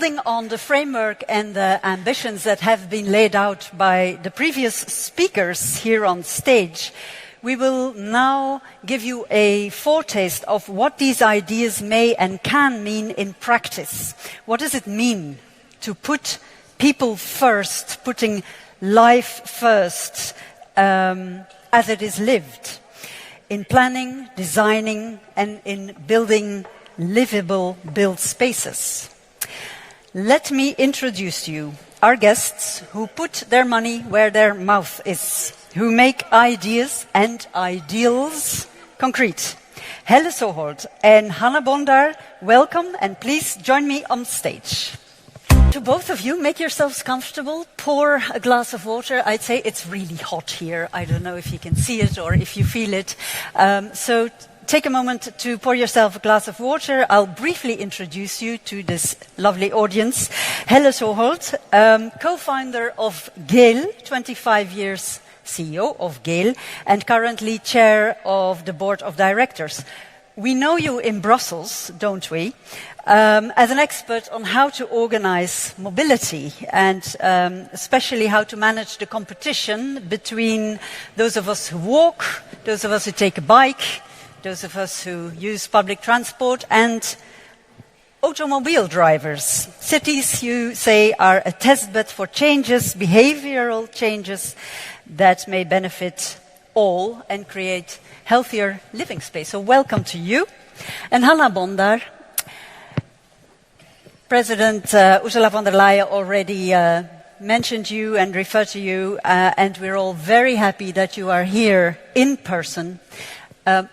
building on the framework and the ambitions that have been laid out by the previous speakers here on stage, we will now give you a foretaste of what these ideas may and can mean in practice. What does it mean to put people first, putting life first, as it is lived, in planning, designing, and in building livable built spaces? Let me introduce you our guests who put their money where their mouth is, who make ideas and ideals concrete. Helle Søholt and Hanna Bondar, welcome, and please join me on stage. To both of you, make yourselves comfortable, pour a glass of water. I'd say it's really hot here. I don't know if you can see it or if you feel it. So take a moment to pour yourself a glass of water. I'll briefly introduce you to this lovely audience. Helle Søholt, co-founder of Gehl, 25 years CEO of Gehl, and currently chair of the board of directors. We know you in Brussels, don't we, as an expert on how to organize mobility and especially how to manage the competition between those of us who walk, those of us who take a bike, those of us who use public transport, and automobile drivers. Cities, you say, are a testbed for changes, behavioral changes that may benefit all and create healthier living space. So welcome to you. And Hanna Bondar, President Ursula von der Leyen already mentioned you and referred to you, and we're all very happy that you are here in person,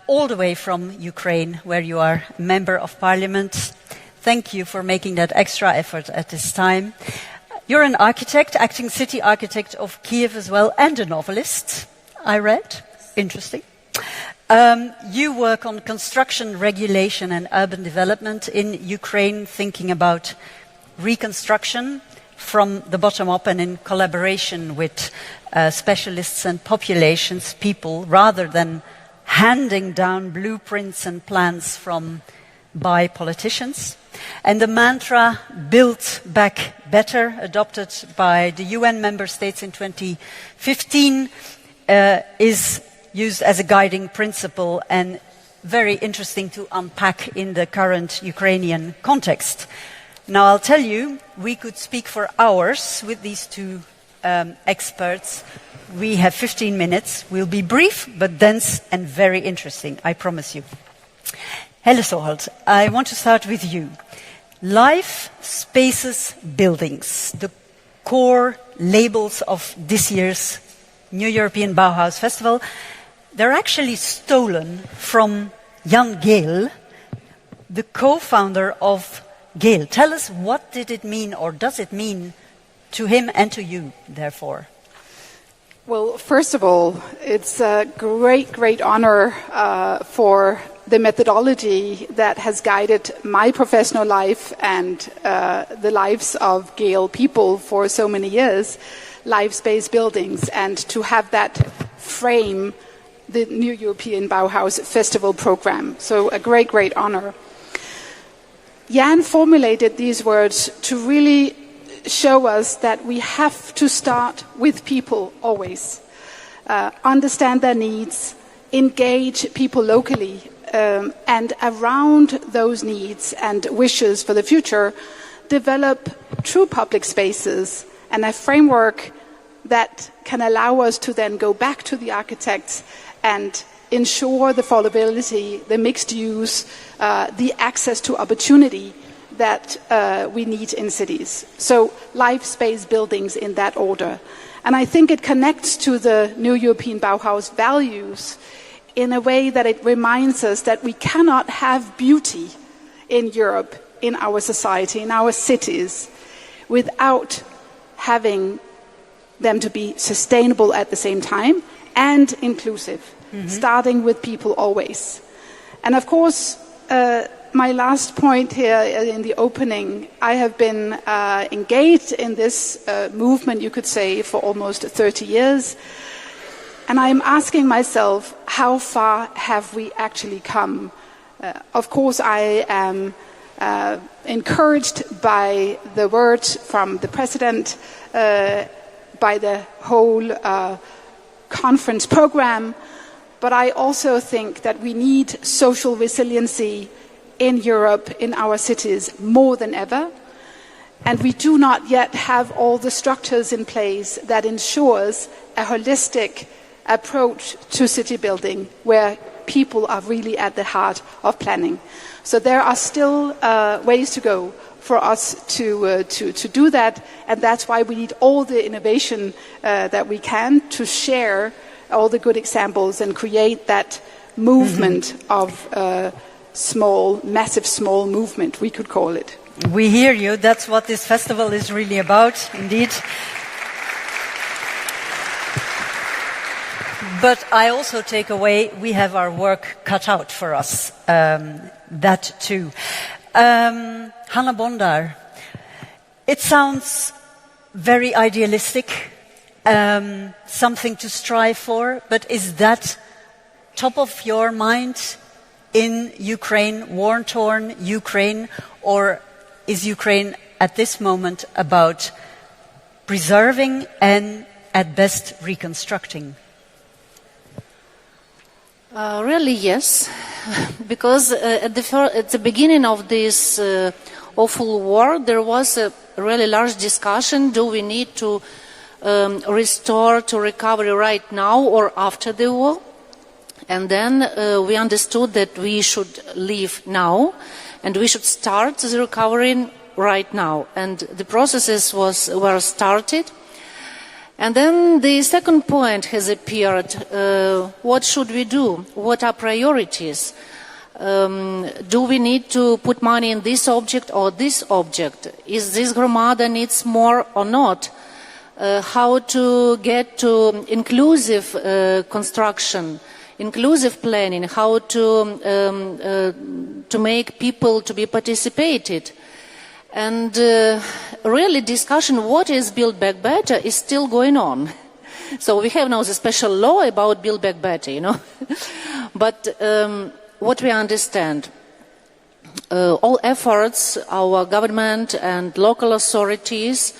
all the way from Ukraine, where you are a member of Parliament. Thank you for making that extra effort at this time. You're an architect, acting city architect of Kiev as well, and a novelist, I read. Interesting. You work on construction regulation and urban development in Ukraine, thinking about reconstruction from the bottom up and in collaboration with specialists and populations, people, rather than handing down blueprints and plans by politicians. And the mantra, build back better, adopted by the UN member states in 2015, is used as a guiding principle and very interesting to unpack in the current Ukrainian context. Now, I'll tell you, we could speak for hours with these two experts. We have 15 minutes. We'll be brief, but dense and very interesting, I promise you. Helle Søholt, I want to start with you. Life, spaces, buildings, the core labels of this year's New European Bauhaus Festival, they're actually stolen from Jan Gehl, the co-founder of Gehl. Tell us, what did it mean, or does it mean, to him and to you, therefore? Well, first of all, it's a great honor for the methodology that has guided my professional life and the lives of Gehl people for so many years, life-space buildings, and to have that frame the New European Bauhaus Festival program. So a great honor. Jan formulated these words to really show us that we have to start with people always, understand their needs, engage people locally, and around those needs and wishes for the future, develop true public spaces and a framework that can allow us to then go back to the architects and ensure the affordability, the mixed use, the access to opportunity that we need in cities. So life space buildings in that order. And I think it connects to the New European Bauhaus values in a way that it reminds us that we cannot have beauty in Europe, in our society, in our cities, without having them to be sustainable at the same time and inclusive, starting with people always. And of course, my last point here in the opening, I have been engaged in this movement, you could say, for almost 30 years. And I'm asking myself, how far have we actually come? Of course, I am encouraged by the words from the President, by the whole conference program, but I also think that we need social resiliency in Europe, in our cities, more than ever. And we do not yet have all the structures in place that ensures a holistic approach to city building, where people are really at the heart of planning. So there are still ways to go for us to do that, and that's why we need all the innovation that we can to share all the good examples and create that movement of massive small movement, we could call it. We hear you. That's what this festival is really about, indeed. But I also take away, we have our work cut out for us. That too. Hanna Bondar, it sounds very idealistic, something to strive for, but is that top of your mind in Ukraine, war-torn Ukraine, or is Ukraine at this moment about preserving and at best reconstructing? Really, yes, because at the beginning of this awful war, there was a really large discussion: do we need to restore to recovery right now or after the war? And then we understood that we should leave now, and we should start the recovery right now. And the processes were started. And then the second point has appeared. What should we do? What are priorities? Do we need to put money in this object or this object? Is this Gromada needs more or not? How to get to inclusive construction, inclusive planning, how to make people to be participated. And really discussion what is Build Back Better is still going on. So we have now the special law about Build Back Better, you know. But what we understand, all efforts, our government and local authorities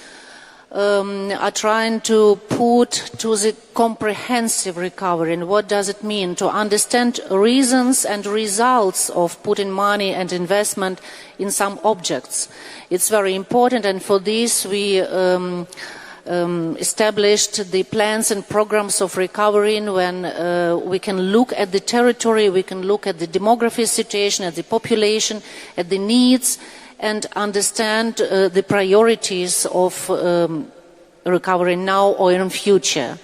are trying to put to the comprehensive recovery. And what does it mean? To understand reasons and results of putting money and investment in some objects. It's very important, and for this we established the plans and programs of recovery when we can look at the territory, we can look at the demography situation, at the population, at the needs, and understand the priorities of recovery now or in future.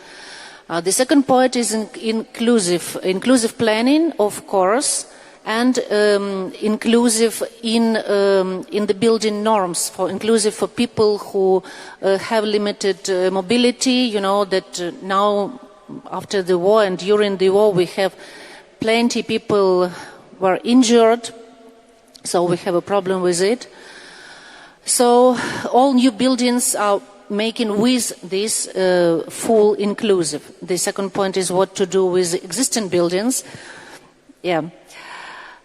The second point is inclusive planning, of course, and inclusive in the building norms, inclusive for people who have limited mobility. You know that now, after the war and during the war, we have plenty people were injured, so we have a problem with it. So all new buildings are making with this full inclusive. The second point is what to do with existing buildings. Yeah.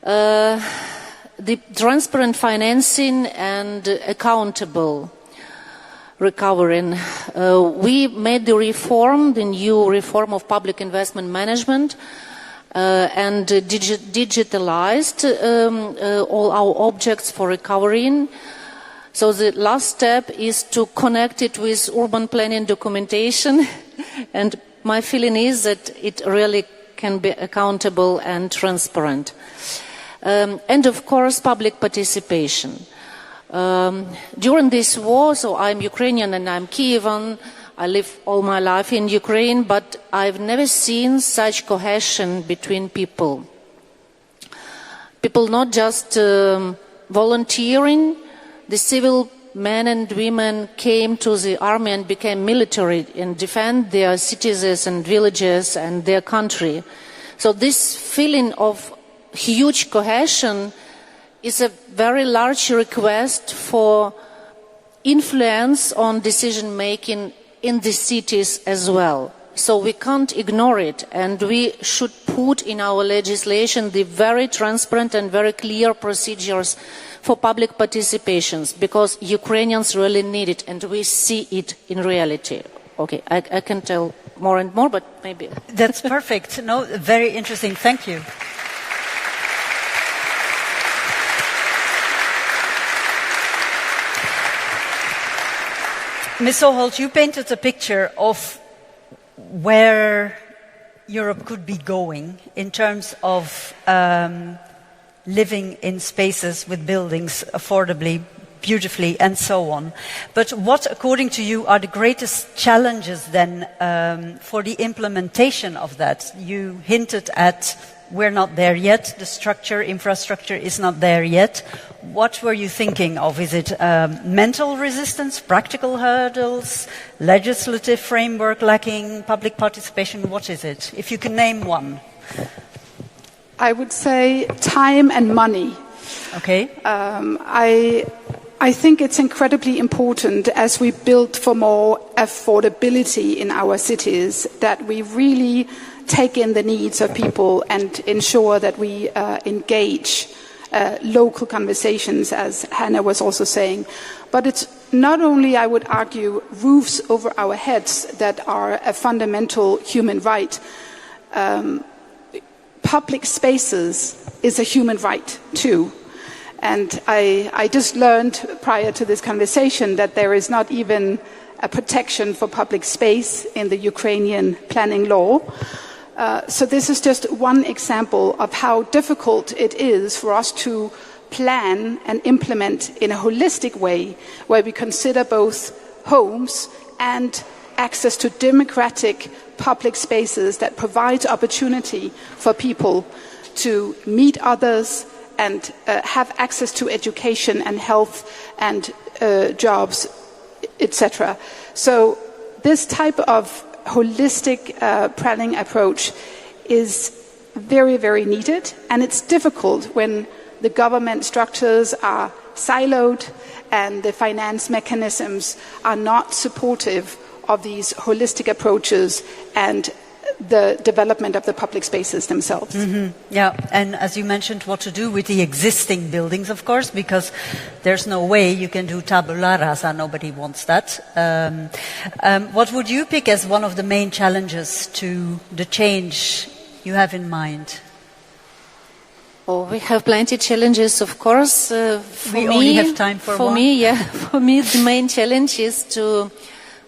The transparent financing and accountable recovering. We made the new reform of public investment management, and digitalized all our objects for recovering. So the last step is to connect it with urban planning documentation, and my feeling is that it really can be accountable and transparent. And of course, public participation. During this war, so I'm Ukrainian and I'm Kievan, I live all my life in Ukraine, but I've never seen such cohesion between people. People not just volunteering, the civil men and women came to the army and became military and defend their cities and villages and their country. So this feeling of huge cohesion is a very large request for influence on decision making in the cities as well. So we can't ignore it, and we should put in our legislation the very transparent and very clear procedures for public participations, because Ukrainians really need it and we see it in reality. Okay, I can tell more and more, but maybe... That's perfect. No, very interesting. Thank you. Ms. Søholt, you painted a picture of where Europe could be going in terms of living in spaces with buildings affordably, beautifully, and so on. But what, according to you, are the greatest challenges then for the implementation of that? You hinted at we're not there yet, the structure, infrastructure is not there yet. What were you thinking of? Is it mental resistance, practical hurdles, legislative framework lacking, public participation? What is it? If you can name one. I would say time and money. Okay. I think it's incredibly important as we build for more affordability in our cities that we really take in the needs of people and ensure that we engage local conversations, as Hanna was also saying. But it's not only, I would argue, roofs over our heads that are a fundamental human right. Public spaces is a human right too. And I just learned prior to this conversation that there is not even a protection for public space in the Ukrainian planning law. So this is just one example of how difficult it is for us to plan and implement in a holistic way, where we consider both homes and access to democratic public spaces that provide opportunity for people to meet others and have access to education and health and jobs, etc. So this type of holistic planning approach is very, very needed, and it's difficult when the government structures are siloed and the finance mechanisms are not supportive of these holistic approaches and the development of the public spaces themselves. Mm-hmm. Yeah, and as you mentioned, what to do with the existing buildings, of course, because there's no way you can do tabula rasa, nobody wants that. What would you pick as one of the main challenges to the change you have in mind? Oh, we have plenty of challenges, of course. We only have time for one. For me, the main challenge is to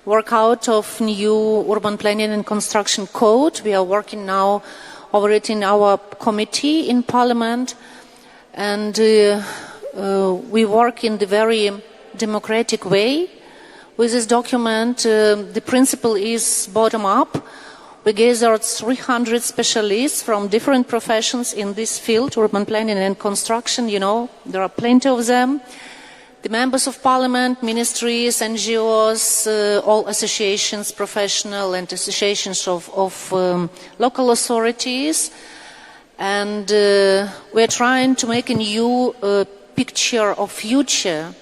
work out of new urban planning and construction code. We are working now over it in our committee in Parliament, and we work in the very democratic way with this document. The principle is bottom up. We gathered 300 specialists from different professions in this field, urban planning and construction. You know, there are plenty of them. The members of parliament, ministries, NGOs, all associations, professional and associations of local authorities. And we're trying to make a new picture of future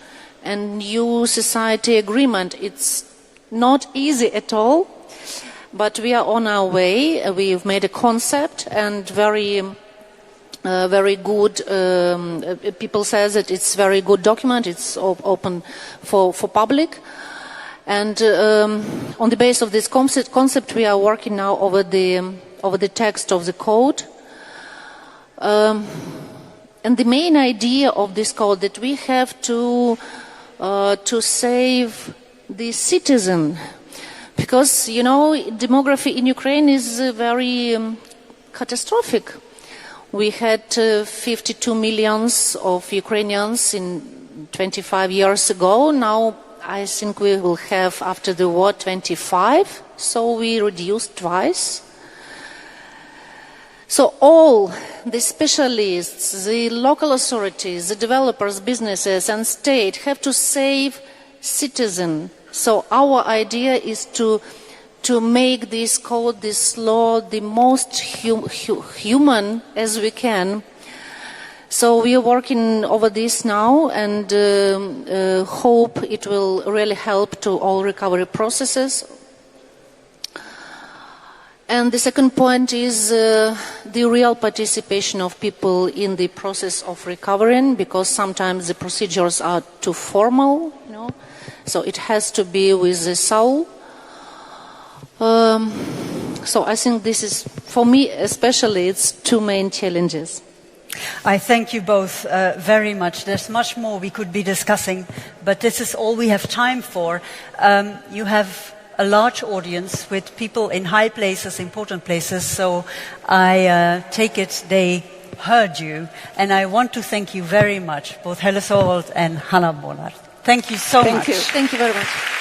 and new society agreement. It's not easy at all, but we are on our way. We've made a concept and very good. People say that it's very good document. It's open for public, and on the basis of this concept, we are working now over the text of the code. And the main idea of this code that we have to save the citizen, because you know demography in Ukraine is very catastrophic. We had 52 million of Ukrainians in 25 years ago. Now I think we will have, after the war, 25. So we reduced twice. So all the specialists, the local authorities, the developers, businesses and state have to save citizens. So our idea is to make this code, this law, the most human as we can. So we are working over this now and hope it will really help to all recovery processes. And the second point is the real participation of people in the process of recovering, because sometimes the procedures are too formal, you know. So it has to be with the soul. So I think this is, for me especially, it's two main challenges. I thank you both very much. There's much more we could be discussing, but this is all we have time for. You have a large audience with people in high places, important places, so I take it they heard you, and I want to thank you very much, both Helle Søholt and Hanna Bondar. Thank you so much. Thank you. Thank you very much.